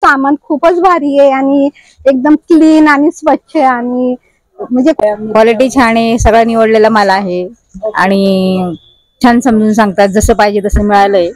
सामान खूपच भारी आहे आणि एकदम क्लीन आणि स्वच्छ आणि म्हणजे क्वालिटी छान आहे, सगळा निवडलेला माल आहे आणि छान समजून सांगतात, जसं पाहिजे तसं मिळालंय।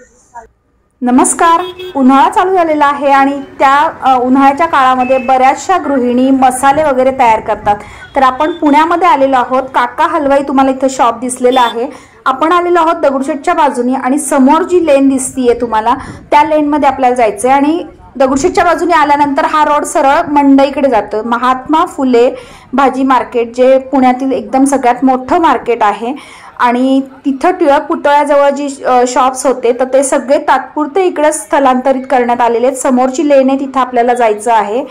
नमस्कार। उन्हाळा चालू झालेला आहे आणि त्या उन्हाळ्याच्या काळामध्ये बऱ्याचशा गृहिणी मसाले वगैरे तयार करतात। तर आपण पुण्यामध्ये आलेलो आहोत। काका हलवाई तुम्हाला इथे शॉप दिसलेला आहे। आपण आलेलो आहोत दगडूशेठच्या बाजूने आणि समोर जी लेन दिसतीये तुम्हाला त्या लेनमध्ये आपल्याला जायचंय आणि दगडूशेठच्या बाजूने आल्यानंतर हा रोड सरळ मंडईकडे जातो। महात्मा फुले भाजी मार्केट जे पुण्यातील एकदम सगळ्यात मोठं मार्केट आहे आणि तिथं टिळक पुतळ्याजवळ जी शॉप्स होते तर ते सगळे तात्पुरते इकडे स्थलांतरित करण्यात आलेले आहेत। समोरची लेन आहे तिथं आपल्याला जायचं आहे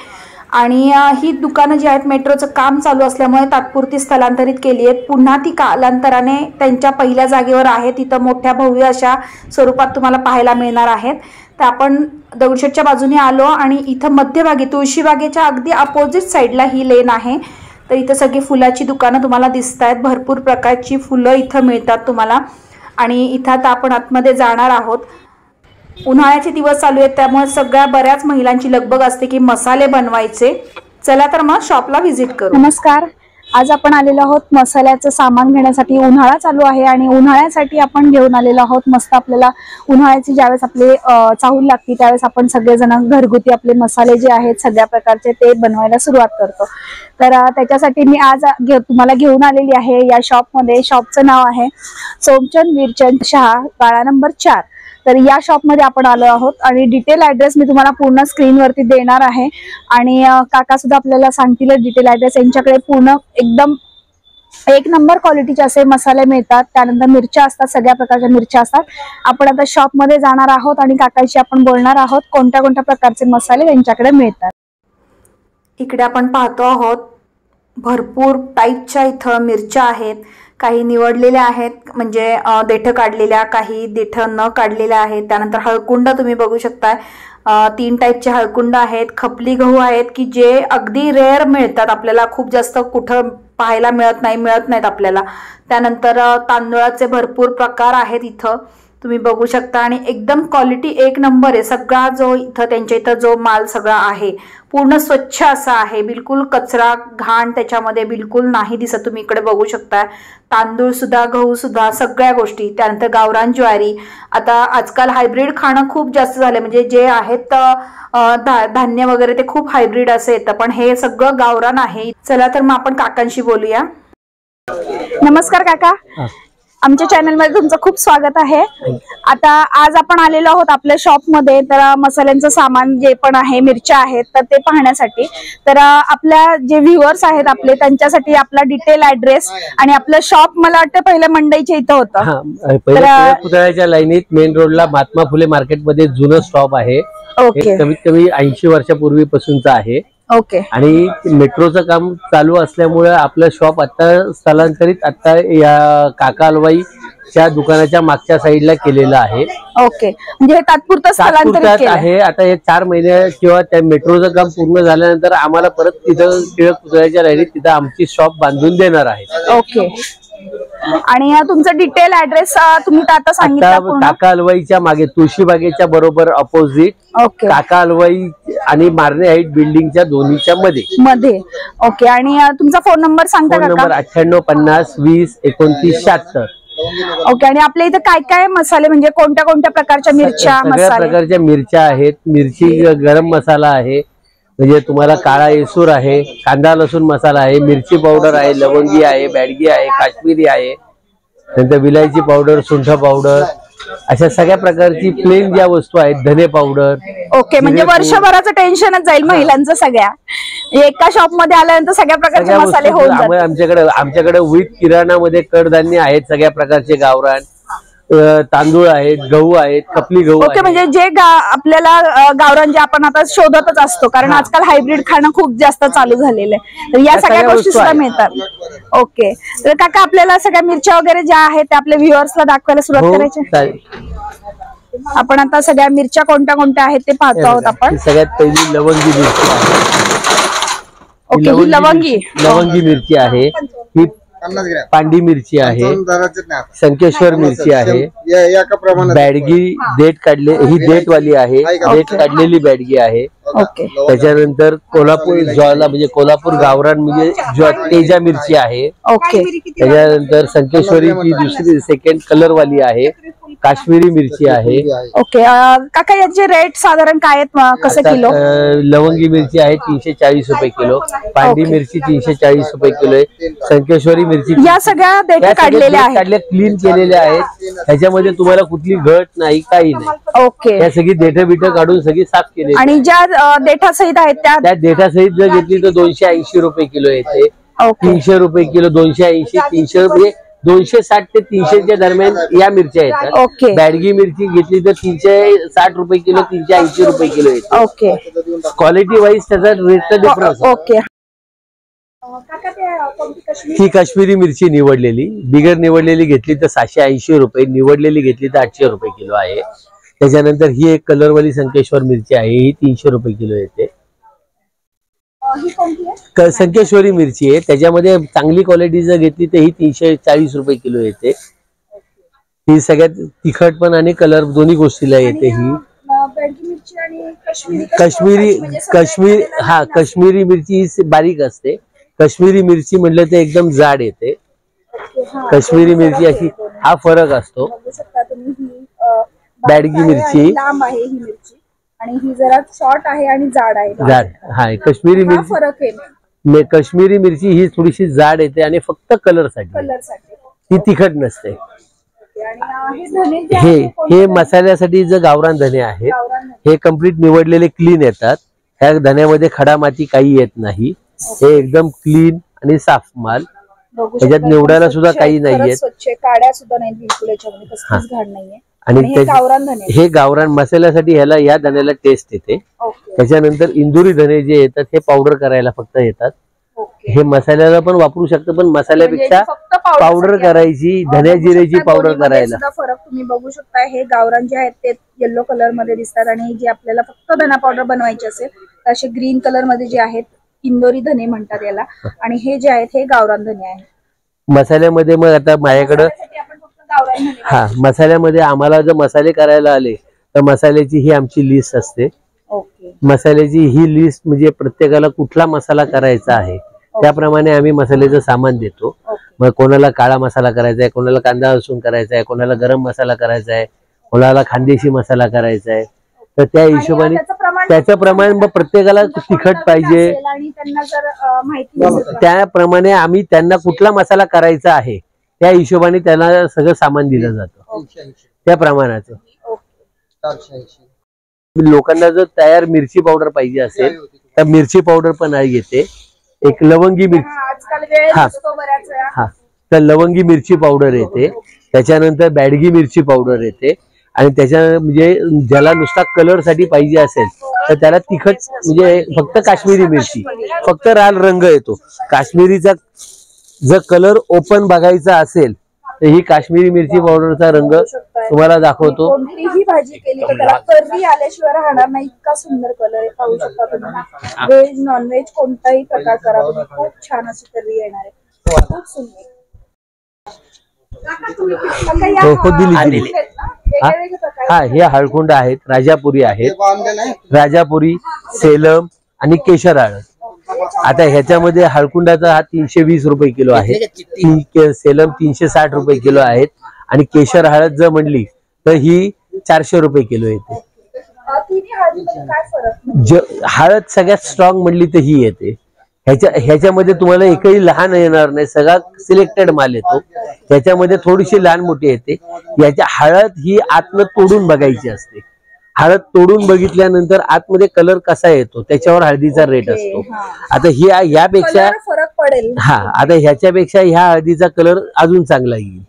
आणि ही दुकानं जी आहेत मेट्रोचं काम चालू असल्यामुळे तात्पुरती स्थलांतरित केली आहेत। पुन्हा ती कालांतराने त्यांच्या पहिल्या जागेवर आहे तिथं मोठ्या भव्य अशा स्वरूपात तुम्हाला पाहायला मिळणार आहेत। तर आपण दगडूशेठच्या बाजूने आलो आणि इथं मध्यभागी तुळशीबागेच्या अगदी अपोजिट साईडला ही लेन आहे। तर इथं सगळी फुलाची दुकानं तुम्हाला दिसत आहेत। भरपूर प्रकारची फुलं इथं मिळतात तुम्हाला आणि इथं आता आपण आतमध्ये जाणार आहोत। उन्हाळ्याचे दिवस चालू आहेत त्यामुळे सगळ्या बऱ्याच महिलांची लगबग असते की मसाले बनवायचे। चला तर मग शॉपला व्हिजिट करू। नमस्कार, आज आपण आलेलो आहोत मसाल्याचं सामान घेण्यासाठी। उन्हाळा चालू आहे आणि उन्हाळ्यासाठी आपण घेऊन आलेलो आहोत मस्त आपल्याला उन्हाळ्याची ज्यावेळेस आपले चाहूल लागते त्यावेळेस आपण सगळेजण घरगुती आपले मसाले जे आहेत सगळ्या प्रकारचे ते बनवायला सुरुवात करतो। तर त्याच्यासाठी मी आज तुम्हाला घेऊन आलेली आहे या शॉपमध्ये। शॉपचं नाव आहे सोमचंद वीरचंद शाह, गाळा नंबर 4। तर या शॉपमध्ये आपण आलो आहोत आणि डिटेल ॲड्रेस मी तुम्हाला पूर्ण स्क्रीनवरती देणार आहे आणि काका सुद्धा आपल्याला सांगतील डिटेल ॲड्रेस। यांच्याकडे पूर्ण एकदम एक नंबर क्वालिटीचे असे मसाले मिळतात। त्यानंतर मिरच्या असतात, सगळ्या प्रकारच्या मिरच्या असतात। आपण आता शॉपमध्ये जाणार आहोत आणि काकांशी आपण बोलणार आहोत कोणत्या कोणत्या प्रकारचे मसाले त्यांच्याकडे मिळतात। इकडे आपण पाहतो आहोत भरपूर टाईपच्या इथं मिरच्या आहेत। काही निवडलेल्या आहेत म्हणजे देठ काढलेल्या, काही देठ न काढलेल्या आहेत। त्यानंतर हळकुंड तुम्ही बघू शकताय, 3 टाईपचे हळकुंड आहेत। खपली गहू आहेत की जे अगदी रेअर मिळतात, आपल्याला खूप जास्त कुठं पाहायला मिळत नाहीत आपल्याला। त्यानंतर तांदूळाचे भरपूर प्रकार आहेत इथं तुम्ही बघू शकता आणि एकदम क्वालिटी एक नंबर आहे। सगळा जो इथं त्यांच्या इथं जो माल सगळा आहे पूर्ण स्वच्छ असा आहे, बिलकुल कचरा घाण त्याच्यामध्ये बिलकुल नाही दिसत। तुम्ही इकडे बघू शकता तांदूळ सुद्धा, गहू सुद्धा, सगळ्या गोष्टी। त्यानंतर गावरान ज्वारी, आता आजकाल हायब्रिड खाणं खूप जास्त झालं म्हणजे जे आहेत धान्य वगैरे ते खूप हायब्रिड असं येतं, पण हे सगळं गावरान आहे। चला तर मग आपण काकांशी बोलूया। नमस्कार काका, आमच्या चॅनल मध्ये तुमचं खूप स्वागत आहे। आता आज आपण आलेलो आहोत आपल्या शॉप मध्ये, तर मसाल्यांचं सामान जे पण आहे, मिरच्या आहेत तर ते पाहण्यासाठी। तर आपल्या जे व्ह्युअर्स आहेत आपले त्यांच्यासाठी आपला डिटेल ॲड्रेस आणि आपलं शॉप मला वाटतं पहिल्या मंडईच्या इथं होतं। पुतळ्याच्या लाईनीत मेन रोडला महात्मा फुले मार्केट मध्ये जुनं स्टॉप आहे। कमीत कमी 80 वर्षापूर्वीपासूनचा आहे। ओके। आणि मेट्रोचं काम चालू असल्यामुळे आपलं शॉप आता स्थलांतरित आता या काका हलवाईच्या दुकानाच्या मागच्या साईडला केलेलं आहे। ओके, म्हणजे हे तात्पुरतं स्थलांतरित आहे। आता हे 4 महिने किंवा त्या मेट्रोचं काम पूर्ण झाल्यानंतर आम्हाला परत तिथं टिळक पुतळ्याच्या लाईनीत तिथं आमची शॉप बांधून देणार आहे। ओके, आणि तुमचं डिटेल ॲड्रेस तुम्ही आता सांगितलं। काका हलवाईच्या मागे तुळशीबागेच्या बरोबर अपोजिट काका हलवाई आणि मारणे हाईट बिल्डिंगच्या दोन्हीच्या मध्ये। ओके, आणि तुमचा फोन नंबर सांगता का? Phone number 98 50 20 29 76। ओके, आणि आपल्या इथे काय काय मसाले म्हणजे कोणत्या कोणत्या प्रकारच्या मिरच्या? सगळ्या प्रकारच्या मिरच्या आहेत। मिरची गरम मसाला आहे, म्हणजे तुम्हाला काळा येसूर आहे, कांदा लसूण मसाला आहे, मिरची पावडर आहे, लवंगी आहे, बॅडगी आहे, काश्मीरी आहे, नंतर विलायची पावडर, सुंठ पावडर, अशा सगळ्या प्रकारची प्लेन ज्या वस्तू आहेत, धने पावडर। ओके, म्हणजे वर्षभराचं टेन्शनच जाईल महिलांचं सगळ्या एका शॉप मध्ये आल्यानंतर सगळ्या प्रकारचे मसाले होऊन जातात। आमच्याकडे विथ किराणामध्ये कडधान्य आहेत, सगळ्या प्रकारचे गावरान तांदूळ आहेत, गहू आहेत, खपली गहू। ओके, म्हणजे जे आपल्याला गावरान जे आपण आता शोधतच असतो कारण आजकाल हायब्रिड खाणं खूप जास्त चालू झालेलं आहे, तर या सगळ्या गोष्टी सुद्धा मिळतात। ओके, तर काका आपल्याला सगळ्या मिरच्या वगैरे ज्या आहेत त्या आपल्या व्ह्युअर्सला दाखवायला सुरुवात करायची। आपण आता सगळ्या मिरच्या कोणत्या कोणत्या आहेत ते पाहतो आहोत आपण। सगळ्यात पहिली लवंगी मिरची आहे। ओके, ही लवंगी मिरची आहे। ही पांडी मिरची आहे, संकेश्वर मिरची आहे, बॅडगी देठ काढले, ही देठ वाली आहे, देठ काढलेली बॅडगी आहे. ओके. त्याच्यानंतर कोल्हापूर ज्वाला म्हणजे कोल्हापूर गावरान म्हणजे तेजा मिरची आहे. ओके. त्याच्यानंतर संकेश्वरी ती दुसरी सेकंड कलर वाली आहे, काश्मीरी मिरची आहे. ओके. काका याचे रेट साधारण काय आहेत, कसं किलो? लवंगी मिरची आहे 340 रुपये किलो, पांडी मिरची 340 रुपये किलो आहे, संकेश्वरी मिरची या सगळ्या देठ काढलेल्या आहेत, क्लीन केलेल्या आहेत. ह्याच्यामध्ये तुम्हाला कुठली घट नाही, काही नाही. ओके. या सगळी देठ बिठ काढून सगळी साफ केली. आणि ज्या देठासहित आहेत त्या देठासहित जर घेतली तर 280 रुपये किलो येते, 300 रुपये किलो, 280, 300 म्हणजे 260 ते 300च्या दरम्यान या मिरच्या येतात. ओके. बॅडगी मिरची घेतली तर 360 रुपये किलो, 380 रुपये किलो येते. ओके. क्वालिटी वाईज त्याचा रेटचा डिफरन्स. ओके. ही काश्मीरी मिरची निवडलेली, बिगर निवडलेली घेतली तर 780 रुपये, निवडलेली घेतली तर 800 रुपये किलो आहे. त्याच्यानंतर ही एक कलरवाली संकेश्वर मिरची आहे, ही 300 रुपये किलो येते. संकेश्वरी मिरची आहे, त्याच्यामध्ये चांगली क्वालिटी जर घेतली तर ही 340 रुपये किलो येते. ही सगळ्यात तिखट पण आणि कलर दोन्ही गोष्टीला येते. ही काश्मीरी मिरची ही बारीक असते, काश्मीरी मिरची म्हटलं तर एकदम जाड येते. काश्मीरी मिरची अशी हा फरक असतो. बॅडगी मिरची लांब आहे ही मिरची आणि ही जरा शॉर्ट आहे आणि जाड आहे. जाड हा काश्मीरी मिरची फरक आहे. काश्मीरी मिरची ही थोडीशी जाड येते आणि फक्त कलर साठी, ही तिखट नसते. हे मसाल्यासाठी जे गावरान धने आहेत, हे कम्प्लीट निवडलेले क्लीन येतात. ह्या धन्यामध्ये खडा माती काही येत नाही, हे एकदम क्लीन आणि साफ माल. त्याच्यात निवडायला सुद्धा काही नाहीये, काड्या सुद्धा नाही बिलकुल, याच्यामध्ये कसलीच घाण नाहीये. आणि हे गावरान मसाल्यासाठी ह्याला या धन्याला टेस्ट येते. त्याच्यानंतर इंदुरी धने जे येतात हे पावडर करायला फक्त येतात. हे मसाल्याला पण वापरू शकतो, पण मसाल्यापेक्षा पावडर करायची, धन्या जिरेची पावडर करायला फरक तुम्ही बघू शकता. हे गावरान जे आहेत ते येलो कलर मध्ये दिसतात आणि जे आपल्याला फक्त धना पावडर बनवायची असेल तर असे ग्रीन कलर मध्ये जे आहेत इंदोरी धने म्हणतात याला, आणि हे जे आहेत हे गावरान धने आहेत. मसाल्यामध्ये मग आता माझ्याकडं हा मसाल्यामध्ये आम्हाला जर मसाले करायला आले तर मसाल्याची ही आमची लिस्ट असते. मसाल्याची ही लिस्ट म्हणजे प्रत्येकाला कुठला मसाला करायचा आहे त्याप्रमाणे आम्ही मसाल्याचं सामान देतो. मग कोणाला काळा मसाला करायचा आहे, कोणाला कांदा लसूण करायचा आहे, कोणाला गरम मसाला करायचा आहे, कोणाला खानदेशी मसाला करायचा आहे. तर त्या हिशोबाने त्याचं प्रमाण मग प्रत्येकाला तिखट पाहिजे त्याप्रमाणे आम्ही त्यांना कुठला मसाला करायचा आहे त्या हिशोबाने त्याला सगळं सामान दिलं जातं त्या प्रमाणाचं. लोकांना जर तयार मिरची पावडर पाहिजे असेल तर मिरची पावडर पण आहे घेते. एक लवंगी मिरची हा तर लवंगी मिरची पावडर येते, त्याच्यानंतर बॅडगी मिरची पावडर येते, आणि त्याच्या म्हणजे ज्याला नुसता कलर साठी पाहिजे असेल तर त्याला तिखट म्हणजे फक्त काश्मीरी मिरची, फक्त लाल रंग येतो. काश्मीरीचा जर कलर ओपन बघायचा असेल तर ही काश्मीरी मिरची पावडरचा रंग तुम्हाला दाखवतो. कोणतीही भाजी केली तर त्याला कर्री आल्याशिवाय राहणार नाही, इतका सुंदर कलर पाहू शकता तुम्ही. व्हेज नॉन व्हेज कोणताही प्रकार करा तुम्ही, खूप छान अशी कर्री येणार आहे, खूप सुंदर. हा हे हळकुंड आहेत, राजापुरी आहेत, राजापुरी, सेलम आणि केशर हळद. आता ह्याच्यामध्ये हळकुंडाचा हा 320 रुपये किलो आहे, सेलम 360 रुपये किलो आहेत, आणि केशर हळद जर म्हणली तर ही 400 रुपये किलो येते. हळद सगळ्यात स्ट्रॉंग म्हणली तर ही येते. ह्याच्यामध्ये तुम्हाला एकही लहान येणार नाही, सगळा सिलेक्टेड माल येतो. त्याच्यामध्ये थोडीशी लहान मोठी येते. याच्या हळद ही आतनं तोडून बघायची असते. हळद तोडून बघितल्यानंतर आतमध्ये कलर कसा येतो त्याच्यावर हळदीचा रेट असतो. आता ही यापेक्षा फरक पडेल. हा आता ह्याच्यापेक्षा ह्या हळदीचा कलर अजून चांगला येईल.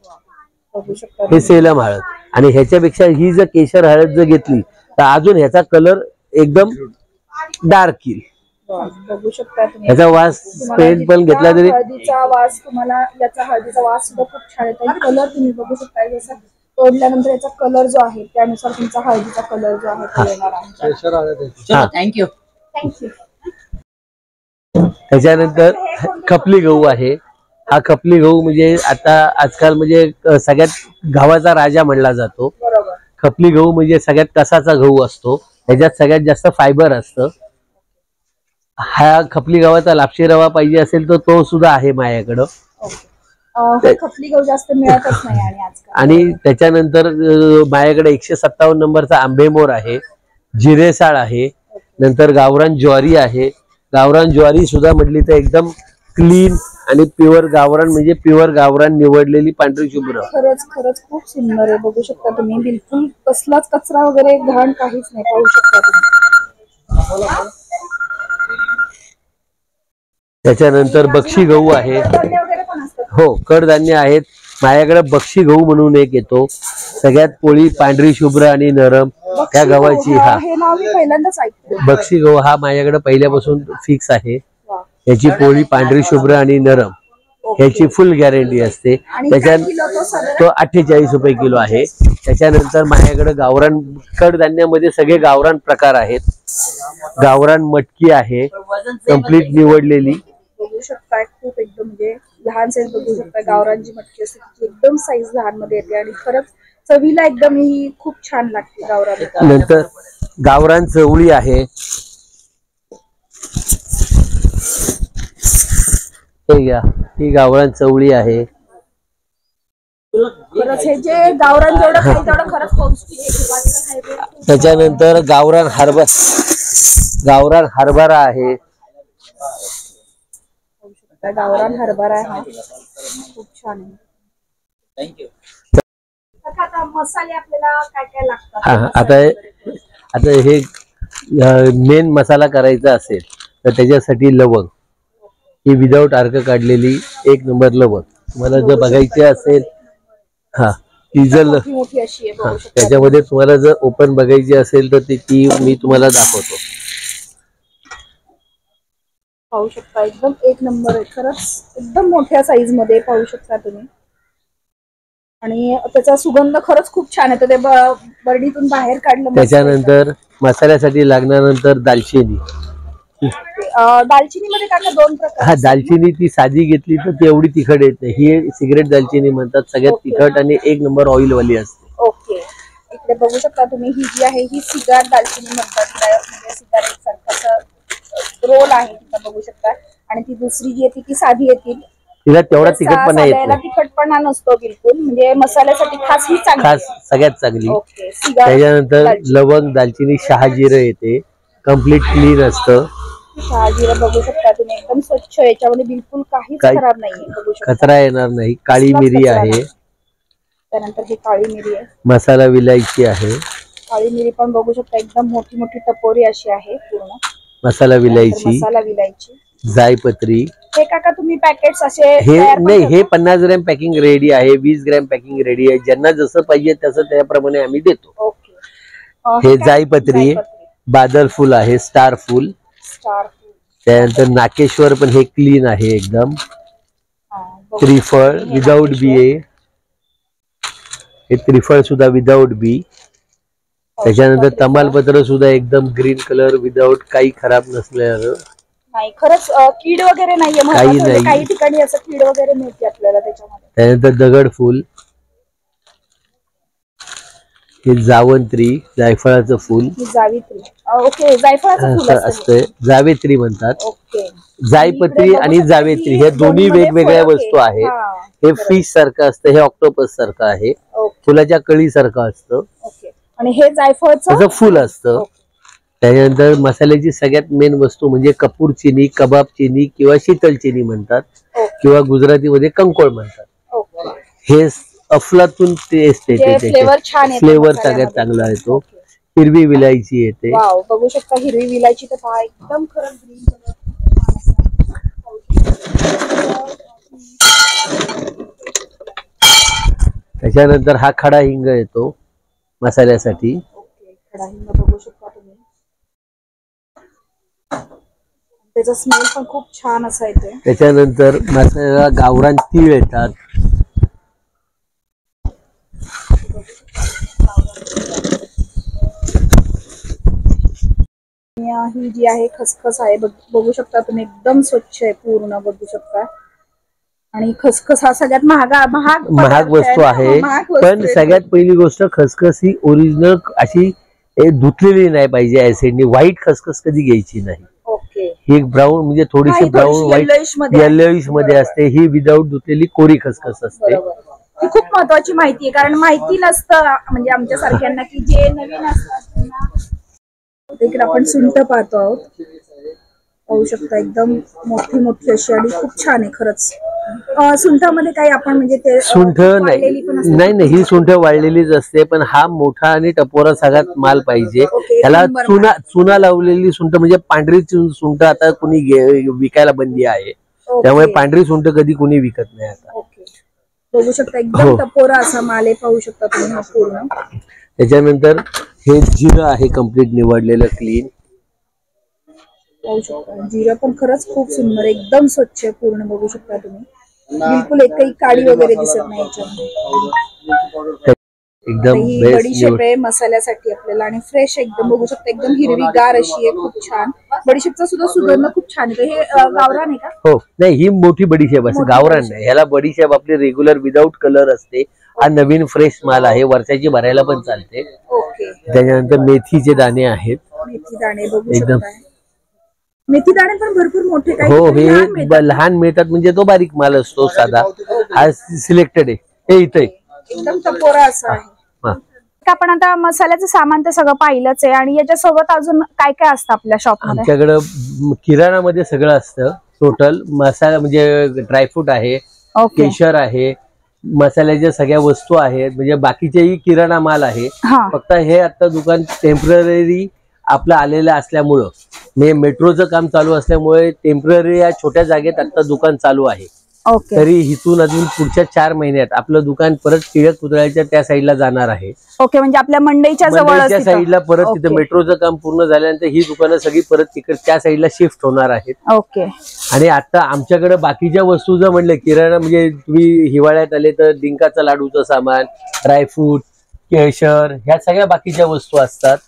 हे सेलम हळद. आणि ह्याच्यापेक्षा ही जर केशर हळद जर घेतली तर अजून ह्याचा कलर एकदम डार्क येईल. बघू शकता तुम्ही ह्याचा वास पेंट पण घेतला तरी हळदीचा वास तुम्हाला, याचा हळदीचा वास सुद्धा खूप छान येतो. कलर तुम्ही बघू शकता, जसं तोडल्यानंतर याचा कलर जो आहे त्यानुसार तुमचा हळदीचा कलर जो आहे तो येणार आहे. थँक्यू. थँक्यू. त्याच्यानंतर खपली गहू आहे. हा खपली गहू म्हणजे आता आजकाल म्हणजे सगळ्यात गव्हाचा राजा म्हणला जातो. बरोबर. खपली गहू म्हणजे सगळ्यात कसाचा गहू असतो, त्याच्यात सगळ्यात जास्त फायबर असतं. हा खपली गव्हाचा लापशी रवा पाहिजे असेल तर तो सुद्धा आहे माझ्याकडं. खपली गहू जास्त मिळतच नाही आणि आजकाल. आणि त्याच्यानंतर माझ्याकडे 157 नंबरचा आंबेमोर आहे, जिरेसाळ आहे, नंतर गावरान ज्वारी आहे. गावरान ज्वारी सुद्धा म्हटली तर एकदम क्लीन आणि प्युअर गावरान म्हणजे प्युअर गावरान निवडलेली पांढरी शुभ्र. खरंच खरंच खूप सुंदर आहे. बघू शकता तुम्ही, बिलकुल कसलाच कचरा वगैरे घाण काहीच नाही. पाहू शकता तुम्ही. त्याच्यानंतर बक्षी गहू आहे. कडधान्य वगैरे पण असतात. हो, कडधान्य आहेत. माझ्याकडे बक्षी गहू म्हणून एक येतो, सगळ्यात पोळी पांढरी शुभ्र आणि नरम त्या गव्हाची. हा, हे नाव मी पहिल्यांदाच ऐकते. बक्षी गहू हा माझ्याकडे पहिल्यापासून फिक्स आहे. याची पोळी पांढरी शुभ्र आणि नरम, याची फुल गॅरंटी असते. त्याच्यात तो 48 रुपये किलो आहे. त्याच्यानंतर माझ्याकडे गावरान कडधान्यामध्ये सगळे गावरान प्रकार आहेत. गावरान मटकी आहे, कंप्लीट निवडलेली. बघू शकता खूप एकदम म्हणजे लहान साईज. बघू शकता गावरान जी मटकी असते ती एकदम साईज लहान मध्ये येते आणि खरंच चवीला एकदम ही खूप छान लागते गावरान. नंतर गावरान चवळी आहे. ही गावरान चवळी आहे. खरंच हे जे गावरान जेवढं खाईल तेवढं खरंच पौष्टिक आहे. त्याच्यानंतर गावरान हरभरा आहे. गावरान हरभरा आहे, खूप छान आहे. थँक्यू. आता मसाले आपल्याला काय काय लागतात? आता हे मेन मसाला करायचा असेल तर त्याच्यासाठी लवंग, ही विदाऊट अर्क काढलेली 1 नंबर लवंग तुम्हाला जर बघायची असेल. हा, ती जर मोठी अशी आहे. बघू शकता. त्याच्यामध्ये तुम्हाला जर ओपन बघायची असेल तर ती मी तुम्हाला दाखवतो. पाहू शकता एकदम 1 नंबर आहे. खरंच एकदम मोठ्या साईज मध्ये पाहू शकता तुम्ही. आणि त्याचा सुगंध खरंच खूप छान येतो. ते बर्डीतून बाहेर काढलं. त्याच्यानंतर मसाल्यासाठी लागण्यानंतर दालचिनी. दालचिनी मध्ये काय 2 प्रकार. हा, दालचिनी ती साधी घेतली तर ती एवढी तिखट येते. ही सिगरेट दालचिनी म्हणतात, सगळ्यात तिखट आणि 1 नंबर ऑइल वाली असते. ओके. इकडे बघू शकता तुम्ही, ही जी आहे ही सिगार दालचिनी म्हणतात. म्हणजे सिगारेट सारखा रोल आहे तिथं बघू शकता. आणि ती दुसरी जी आहे ती साधी येतील. तिला तेवढा तिखटपणा येत नाही. तिखटपणा नसतो बिलकुल. म्हणजे मसाल्यासाठी खास ही चांगली, खास सगळ्यात चांगली. ओके. त्याच्यानंतर लवंग, दालचिनी, शहाजिरं येते, कम्प्लीट क्लीन असतं. शहाजिरं बघू शकता तुम्ही एकदम स्वच्छ, याच्यामध्ये बिलकुल काहीच खराब नाहीये. बघू शकता, कचरा येणार नाही. काळी मिरी आहे. त्यानंतर ही काळी मिरी आहे. मसाला विलायची आहे. काळी मिरी पण बघू शकता एकदम मोठी मोठी टपोरी अशी आहे पूर्ण. मसाला विलायची, जायपत्री. हे काका तुम्ही पॅकेट्स असे हे नाही, हे 50 ग्रॅम पॅकिंग रेडी आहे, 20 ग्रॅम पॅकिंग रेडी आहे. ज्यांना जसं पाहिजे तसं त्याप्रमाणे आम्ही देतो. ओके. हे जायपत्री, बादल फुल आहे, स्टार फुल. त्यानंतर नाकेश्वर पण हे क्लीन आहे एकदम. त्रिफळ विदाऊट बी आहे. हे त्रिफळ सुद्धा विदाऊट बी. त्याच्यानंतर तमालपत्र सुद्धा एकदम ग्रीन कलर, विदाऊट काही खराब नसल्यावर. नाही, खरंच कीड वगैरे नाहीये. काही नाही. काही ठिकाणी असं कीड वगैरे मिळते आपल्याला त्याच्यामध्ये. त्यानंतर दगड फुल, हे जावंत्री, जायफळाचं फुल. जावित्री. ओके, जायफळाचं फुल असते, जावेत्री म्हणतात. ओके. जायपत्री आणि जावेत्री हे दोन्ही वेगवेगळ्या वस्तू आहेत. हे फिश सारखं असतं, हे ऑक्टोपस सारखं आहे, फुलाच्या कळी सारखं असतं. ओके. आणि हे जायफळाचं फुल असतं. त्याच्यानंतर मसाल्याची सगळ्यात मेन वस्तू म्हणजे कपूर चिनी, कबाब चिनी किंवा शीतल चिनी म्हणतात, किंवा गुजरातीमध्ये कंकोळ म्हणतात. हे अफलातून टेस्ट येते, फ्लेवर सगळ्यात चांगला येतो. हिरवी विलायची येते. बघू शकता हिरवी विलायची तर पहा एकदम खरंच ग्रीन कलर. त्याच्यानंतर हा खडा हिंग येतो मसाल्यासाठी. खडा हिंग बघू शकता तुम्ही, त्याचा स्मेल पण खूप छान असा येते. त्याच्यानंतर मसाला गावरान तीळ येतात. ही जी आहे खसखस आहे, बघू शकता तुम्ही एकदम स्वच्छ आहे पूर्ण. बघू शकता आणि खसखस हा सगळ्यात महाग महाग वस्तू आहे. पण सगळ्यात पहिली गोष्ट, खसखस ही ओरिजिनल अशी धुतलेली नाही पाहिजे ऍसिडनी. व्हाईट खसखस कधी घ्यायची नाही. ओके. ही ब्राऊन म्हणजे थोडीशी ब्राऊन व्हाईट येलोइश मध्ये असते. ही विदाऊट धुतलेली कोरी खसखस असते. ही खूप महत्वाची माहिती आहे, कारण माहिती नसतं म्हणजे आमच्या सारख्यांना की जे नवीन असतात त्यांना. इकडे आपण सुंठ पाहतो आहोत, पाहू शकता एकदम मोठी मोठी अशी आणि खूप छान आहे खरंच. सुंठामध्ये काही आपण म्हणजे ते सुंठ नाही, ही सुंठ वाळलेलीच असते. पण हा मोठा आणि टपोरा सगळ्यात माल पाहिजे. त्याला चुना लावलेली सुंठ म्हणजे पांढरी सुंठ आता कुणी विकायला बंदी आहे. त्यामुळे पांढरी सुंठ कधी कुणी विकत नाही आता. बघू शकता एकदम टपोरा असा माल आहे, पाहू शकता तुम्ही हा पूर्ण. त्याच्यानंतर हे जिरं आहे कम्प्लीट निवडलेलं क्लीन. पाहू शकता जिरं पण खरंच खूप सुंदर, एकदम स्वच्छ पूर्ण. बघू शकता तुम्ही, बिलकुल एकही काडी वगैरे दिसत नाही याच्यामध्ये. एकदम ही बडीशेप आहे मसाल्यासाठी आपल्याला आणि फ्रेश एकदम. बघू शकता एकदम हिरवीगार अशी आहे, खूप छान. बडीशेपचा सुद्धा सुगंध खूप छान येतो. हे गावरान आहे का? हो, नाही ही मोठी बडीशेप असते, गावरान नाही. ह्याला बडीशेप आपली रेग्युलर विदाऊट कलर असते. हा नवीन फ्रेश माल आहे, वर्षाची भरायला पण चालते. ओके. त्याच्यानंतर मेथीचे दाणे आहेत. मेथी दाणे बघू शकता, मेथी दाणे पण भरपूर मोठे. हो, हे लहान मिळतात म्हणजे तो बारीक माल असतो साधा. हा सिलेक्टेड आहे. हे इथे एकदम टपोरा असं आहे. आपण आता मसाल्याचं सामान तर सगळं पाहिलंच आहे, आणि याच्यासोबत अजून काय काय असतं आपल्या शॉप मध्ये? आमच्याकडं किराणामध्ये सगळं असतं टोटल. मसाला म्हणजे ड्रायफ्रूट आहे, केशर आहे, मसाल्याच्या सगळ्या वस्तू आहेत, म्हणजे बाकीचेही किराणा माल आहे. फक्त हे आता दुकान टेम्पररी आपलं आलेलं असल्यामुळं, मेट्रोचं काम चालू असल्यामुळे टेम्पररी या छोट्या जागेत आता दुकान चालू आहे. तरी इथून अजून पुढच्या 4 महिन्यात आपलं दुकान परत टिळक पुतळ्याच्या त्या साईडला जाणार आहे. ओके, म्हणजे आपल्या मंडईच्या जवळ साईडला परत तिथे मेट्रोचं काम पूर्ण झाल्यानंतर ही दुकानं सगळी परत तिकडे त्या साईडला शिफ्ट होणार आहेत. ओके. आणि आता आमच्याकडे बाकीच्या वस्तू जर म्हणलं किराणा, म्हणजे तुम्ही हिवाळ्यात आले तर डिंकाचं लाडूचं सामान, ड्रायफ्रूट, केशर, ह्या सगळ्या बाकीच्या वस्तू असतात.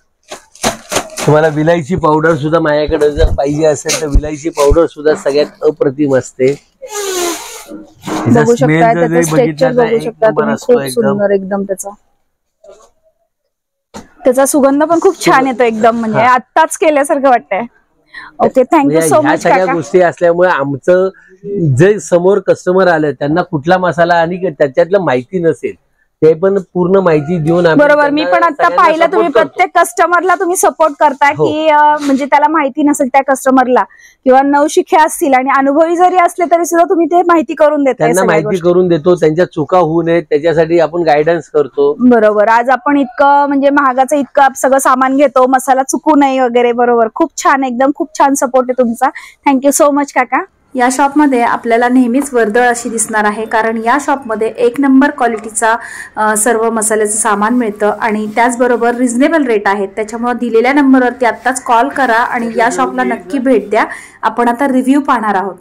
तुम्हाला विलायची पावडर सुद्धा माझ्याकडे जर पाहिजे असेल तर विलायची पावडर सुद्धा सगळ्यात अप्रतिम असते. बघू शकता त्याचा स्ट्रक्चर बघू शकता तुम्ही, खूप सुंदर एकदम. त्याचा सुगंध पण खूप छान येतो एकदम, म्हणजे आत्ताच केल्यासारखं वाटतंय. Okay, thank you so much. सगळ्या गोष्टी असल्यामुळे आमचं जे समोर कस्टमर आलं त्यांना कुठला मसाला आणि त्याच्यातलं माहिती नसेल ते पण पूर्ण माहिती देऊन. बरोबर, मी पण आता पाहिलं तुम्ही प्रत्येक कस्टमरला तुम्ही सपोर्ट करताय की म्हणजे त्याला माहिती नसेल त्या कस्टमरला, किंवा नवशिखे असतील आणि अनुभवी जरी असले तरी सुद्धा तुम्ही ते माहिती करून देताय. त्यांना माहिती करून देतो, त्यांच्या चुका होऊ नये त्याच्यासाठी आपण गायडन्स करतो. बरोबर, आज आपण इतकं म्हणजे महागाचं इतकं सगळं सामान घेतो, मसाला चुकू नये वगैरे. बरोबर, खूप छान, एकदम खूप छान सपोर्ट आहे तुमचा. थँक्यू सो मच काका. या शॉपमध्ये आपल्याला नेहमीच वर्दळ अशी दिसणार आहे, कारण या शॉपमध्ये 1 नंबर क्वालिटीचा सर्व मसाल्याचं सामान मिळतं आणि त्याचबरोबर रिझनेबल रेट आहेत. त्याच्यामुळे दिलेल्या नंबरवरती आत्ताच कॉल करा आणि या शॉपला नक्की भेट द्या. आपण आता रिव्ह्यू पाहणार आहोत.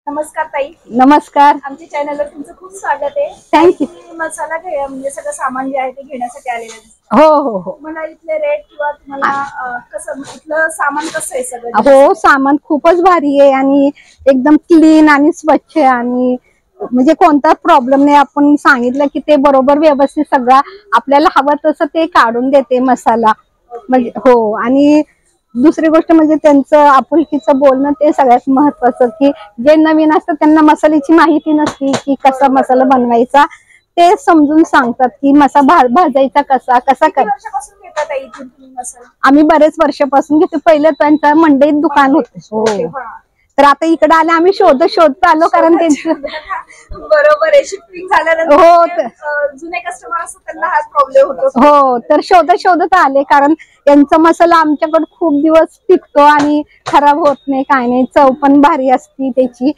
नमस्कार ताई. नमस्कार. आमच्या चॅनलवर तुमचं खूप स्वागत आहे. थँक्यू. मसाला म्हणजे सगळं सामान जे आहे ते घेण्यासाठी आलेलं आहे. हो. मला इथले रेट किंवा तुम्हाला कसं इथलं सामान कसं आहे सगळं? हो, सामान खूपच भारी आहे आणि एकदम क्लीन आणि स्वच्छ आहे, आणि म्हणजे कोणता प्रॉब्लेम नाही. आपण सांगितलं की ते बरोबर व्यवस्थित सगळं आपल्याला हवं तसं ते काढून देते मसाला. म्हणजे हो, आणि दुसरी गोष्ट म्हणजे त्यांचं आपुलकीचं बोलणं ते सगळ्यात महत्वाचं, की जे नवीन असतात त्यांना मसाल्याची माहिती नसते की कसा मसाला बनवायचा, ते समजून सांगतात की मसाला भाजायचा कसा करायचा. आम्ही बरेच वर्षापासून घेतो. पहिलं त्यांचं मंडईत दुकान होतं. तर आता इकडे आले आम्ही शोधत आलो, कारण त्यांचं बरोबर आहे, शिफ्टिंग झाल्यानंतर जुने कस्टमर असतात त्यांना हा प्रॉब्लेम होतो. हो, तर शोधत आले, कारण यांचा मसाला आमच्याकडे खूप दिवस टिकतो आणि खराब होत नाही, काय नाही. चव पण भारी असती त्याची.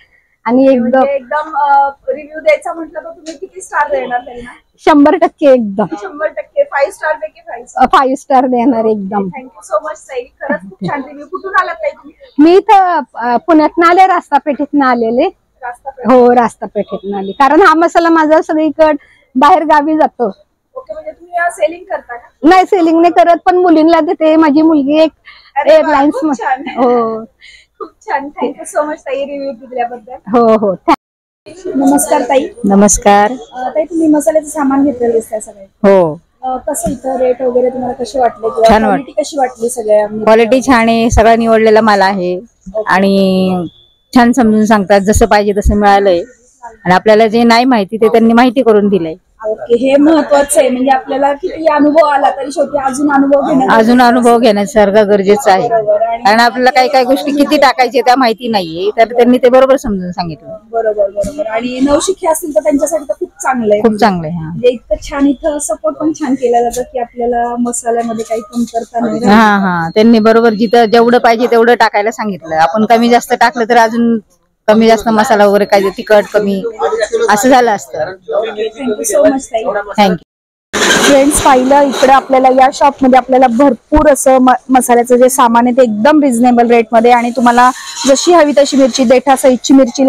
आणि एकदम रिव्ह्यू द्यायचा म्हटलं तर तुम्ही किती स्टार देणार त्यांना? 100% एकदम 100%. 5 स्टार पैकी 5 स्टार देणार एकदम. थँक्यू सो मच ताई, खरंच खूप छान रिव्ह्यू. कुठून आलात ताई तुम्ही? मी तर पुण्यातून आले, रास्तापेठेतून आलेले. हो, रास्तापेठेतून आले, कारण हा मसाला माझा सगळीकडे बाहेर गावी जातो. ओके, म्हणजे तुम्ही सेलिंग करता का? नाही, सेलिंग नाही करत, पण मुलींना देते. माझी मुलगी एक एअरलाइन्स. हो, खूप छान. थँक्यू सो मच ताई रिव्ह्यू दिल्याबद्दल. हो. नमस्कार ताई. नमस्कार. ताई तुम्ही मसाल्याचं सामान घेतलेलं दिसतंय सगळे. हो, कसं इथं रेट वगैरे तुम्हाला कसे वाटले छान क्वालिटी कशी वाटली सगळ्या क्वालिटी छान आहे. सगळा निवडलेला माल आहे आणि छान समजून सांगतात. जसं पाहिजे तसं मिळालंय आणि आपल्याला जे नाही माहिती ते त्यांनी माहिती करून दिलंय. ओके, हे महत्वाचं आहे. म्हणजे आपल्याला किती अनुभव आला तरी शेवटी अजून अनुभव घेण्यासारखं गरजेचं आहे. कारण आपल्याला काही काही गोष्टी किती टाकायचे त्या माहिती नाहीये, तर त्यांनी ते बरोबर समजून सांगितलं. बरोबर. आणि नवशिके असतील तर त्यांच्यासाठी तर खूप चांगलं आहे. खूप चांगलं आहे. म्हणजे इतकं छान इथं सपोर्ट पण छान केला जातं की आपल्याला मसाल्यामध्ये काही कमतरता नाही. हा, त्यांनी बरोबर जिथं जेवढं पाहिजे तेवढं टाकायला सांगितलं. आपण कमी जास्त टाकलं तर अजून कमी जास्त मसाला वगैरे काय तिखट कमी असं झालं असतं. थँक्यू सो मच ताई. थँक्यू. फ्रेंड्स, पाहिलं इकडे आपल्याला या शॉपमध्ये आपल्याला भरपूर असं मसाल्याचं जे सामान आहे ते एकदम रिझनेबल रेटमध्ये आणि तुम्हाला जशी हवी तशी मिरची, देठा सहितची मिरची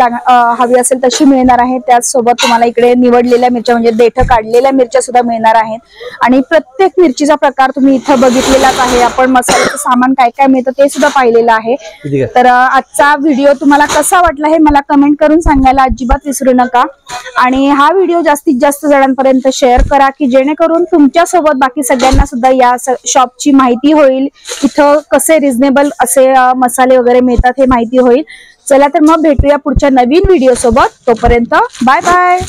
हवी असेल तशी मिळणार आहे. त्याचसोबत तुम्हाला इकडे निवडलेल्या मिरच्या म्हणजे देठ काढलेल्या मिरच्या सुद्धा मिळणार आहेत आणि प्रत्येक मिरचीचा प्रकार तुम्ही इथं बघितलेलाच आहे. आपण मसाल्याचं सामान काय काय मिळतं ते सुद्धा पाहिलेलं आहे. तर आजचा व्हिडिओ तुम्हाला कसा वाटला हे मला कमेंट करून सांगायला अजिबात विसरू नका आणि हा व्हिडिओ जास्तीत जास्त जणांपर्यंत शेअर करा की जेणेकरून तुमच्या सोबत बाकी सगळ्यांना सुद्धा या शॉपची माहिती होईल. इथं कसे रिझनेबल असे मसाले वगैरे मिळतात हे माहिती होईल. चला तर मग भेटूया पुढच्या नवीन व्हिडिओ सोबत. तोपर्यंत बाय बाय.